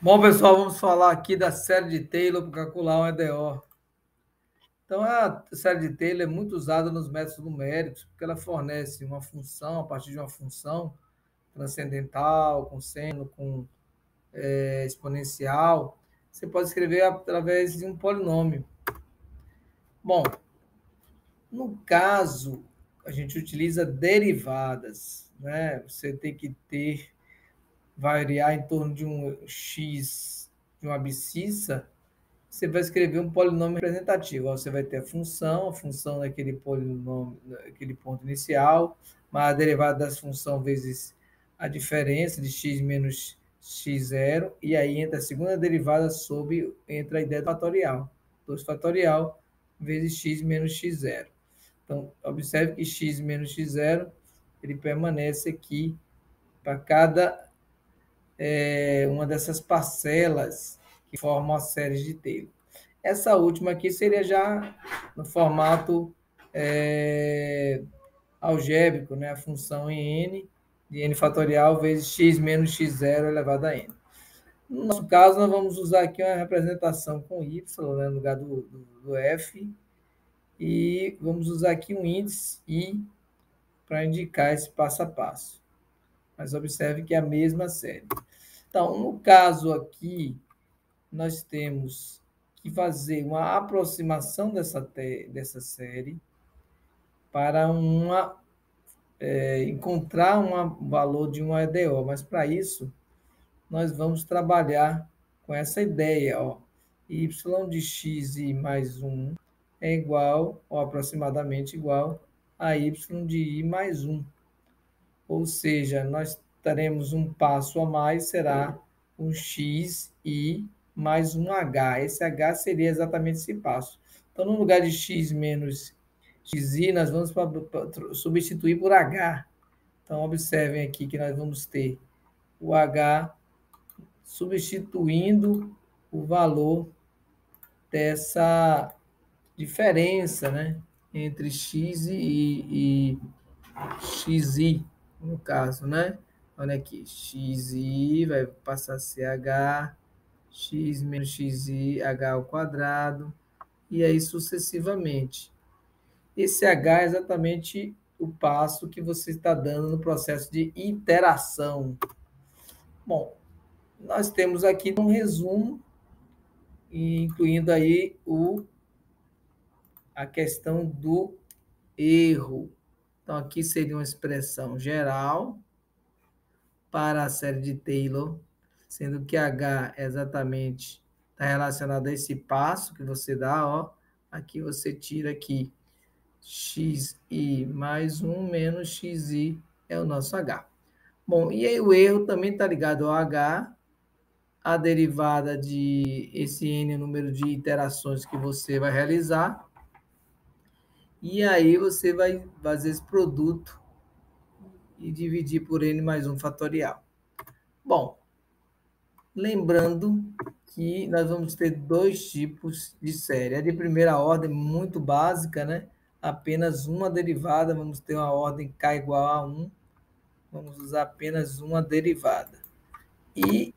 Bom, pessoal, vamos falar aqui da série de Taylor para calcular um EDO. Então, a série de Taylor é muito usada nos métodos numéricos, porque ela fornece uma função, a partir de uma função transcendental, com seno, com exponencial. Você pode escrever através de um polinômio. Bom, no caso, a gente utiliza derivadas, né? Você tem que variar em torno de um x, de uma abscissa. Você vai escrever um polinômio representativo. Você vai ter a função daquele polinômio, aquele ponto inicial, mais a derivada dessa função vezes a diferença de x menos x0, e aí entra a segunda derivada entra a ideia do fatorial. 2 fatorial vezes x menos x0. Então, observe que x menos x0, ele permanece aqui para cada uma dessas parcelas que formam a série de Taylor. Essa última aqui seria já no formato algébrico, né? A função em n, de n fatorial vezes x menos x0 elevado a n. No nosso caso, nós vamos usar aqui uma representação com y, né, no lugar do f, e vamos usar aqui um índice i para indicar esse passo a passo. Mas observe que é a mesma série. Então, no caso aqui, nós temos que fazer uma aproximação dessa série para encontrar um valor de uma EDO. Mas, para isso, nós vamos trabalhar com essa ideia. Ó, y de x e mais 1 é igual, ou aproximadamente igual, a y de i mais 1. Ou seja, nós teremos um passo a mais, será um x i mais um h. Esse h seria exatamente esse passo. Então, no lugar de x menos xi, nós vamos substituir por h. Então, observem aqui que nós vamos ter o h substituindo o valor dessa diferença, né, entre x e xi, no caso, né? Olha aqui, xi vai passar a ser h, x menos xi, h ao quadrado, e aí sucessivamente. Esse h é exatamente o passo que você está dando no processo de iteração. Bom, nós temos aqui um resumo, incluindo aí a questão do erro. Então, aqui seria uma expressão geral para a série de Taylor, sendo que H exatamente está relacionado a esse passo que você dá, ó. Aqui você tira aqui xi mais 1 menos xi é o nosso H. Bom, e aí o erro também está ligado ao H, a derivada de esse n número de iterações que você vai realizar, e aí você vai fazer esse produto e dividir por n mais 1 fatorial. Bom, lembrando que nós vamos ter dois tipos de série. A de primeira ordem, muito básica, né? Apenas uma derivada, vamos ter uma ordem k igual a 1, vamos usar apenas uma derivada. E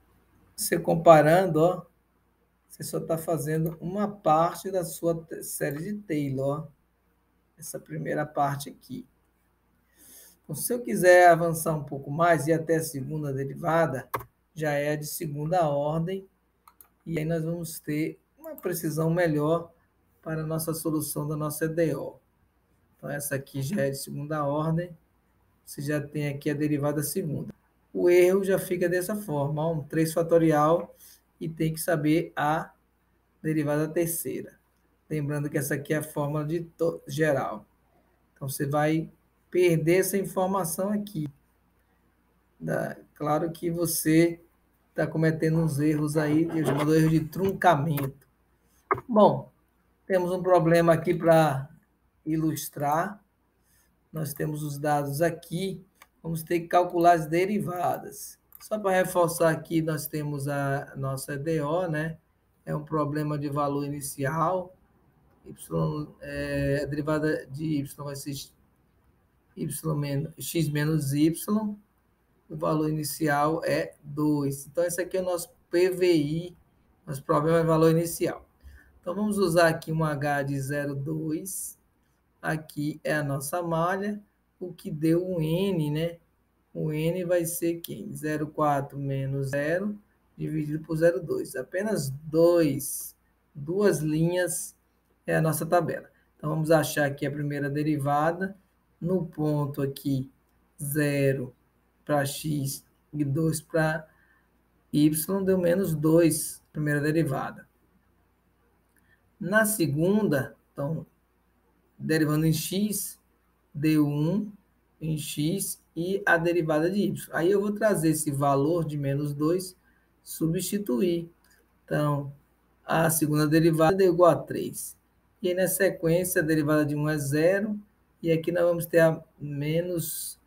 você comparando, ó, você só está fazendo uma parte da sua série de Taylor, ó, essa primeira parte aqui. Então, se eu quiser avançar um pouco mais e até a segunda derivada, já é de segunda ordem, e aí nós vamos ter uma precisão melhor para a nossa solução da nossa EDO. Então, essa aqui já é de segunda ordem, você já tem aqui a derivada segunda. O erro já fica dessa forma, ó, um 3 fatorial, e tem que saber a derivada terceira. Lembrando que essa aqui é a fórmula geral. Então, você vai perder essa informação aqui. Claro que você está cometendo uns erros aí, que eu chamo de erro de truncamento. Bom, temos um problema aqui para ilustrar. Nós temos os dados aqui, vamos ter que calcular as derivadas. Só para reforçar aqui, nós temos a nossa EDO, né? É um problema de valor inicial. A derivada de y vai ser x menos y. O valor inicial é 2. Então, esse aqui é o nosso PVI, nosso problema é valor inicial. Então, vamos usar aqui um H de 0,2. Aqui é a nossa malha, o que deu um N, né? O N vai ser quem? 0,4 menos 0 dividido por 0,2. Apenas duas linhas é a nossa tabela. Então, vamos achar aqui a primeira derivada. No ponto aqui, 0 para x e 2 para y, deu menos 2, primeira derivada. Na segunda, então, derivando em x, deu 1 em x e a derivada de y. Aí eu vou trazer esse valor de menos 2, substituir. Então, a segunda derivada é igual a 3. E aí, na sequência, a derivada de 1 é 0. E aqui nós vamos ter a menos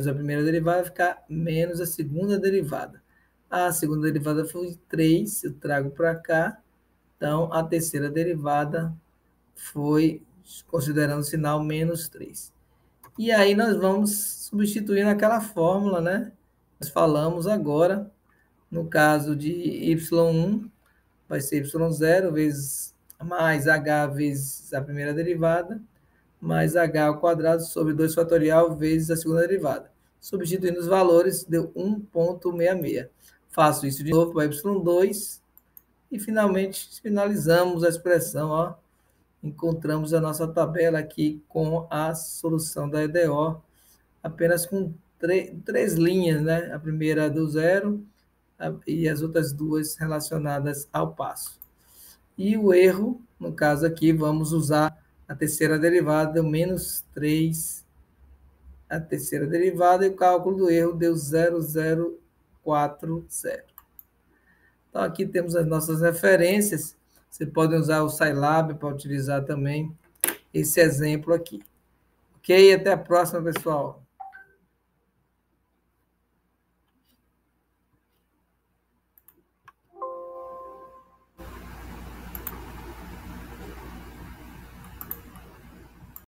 a primeira derivada, vai ficar menos a segunda derivada. A segunda derivada foi 3, eu trago para cá. Então, a terceira derivada foi, considerando o sinal, menos 3. E aí nós vamos substituir naquela fórmula, né? Nós falamos agora, no caso de y1, vai ser y0 vezes mais h vezes a primeira derivada, mais h ao quadrado sobre 2 fatorial vezes a segunda derivada. Substituindo os valores, deu 1,66. Faço isso de novo para y2 e finalmente finalizamos a expressão, ó. Encontramos a nossa tabela aqui com a solução da EDO, apenas com três linhas, né? A primeira do zero e as outras duas relacionadas ao passo. E o erro, no caso aqui, vamos usar a terceira derivada, deu menos 3, a terceira derivada, e o cálculo do erro deu 0,040. Então, aqui temos as nossas referências. Você pode usar o Scilab para utilizar também esse exemplo aqui. Ok? Até a próxima, pessoal.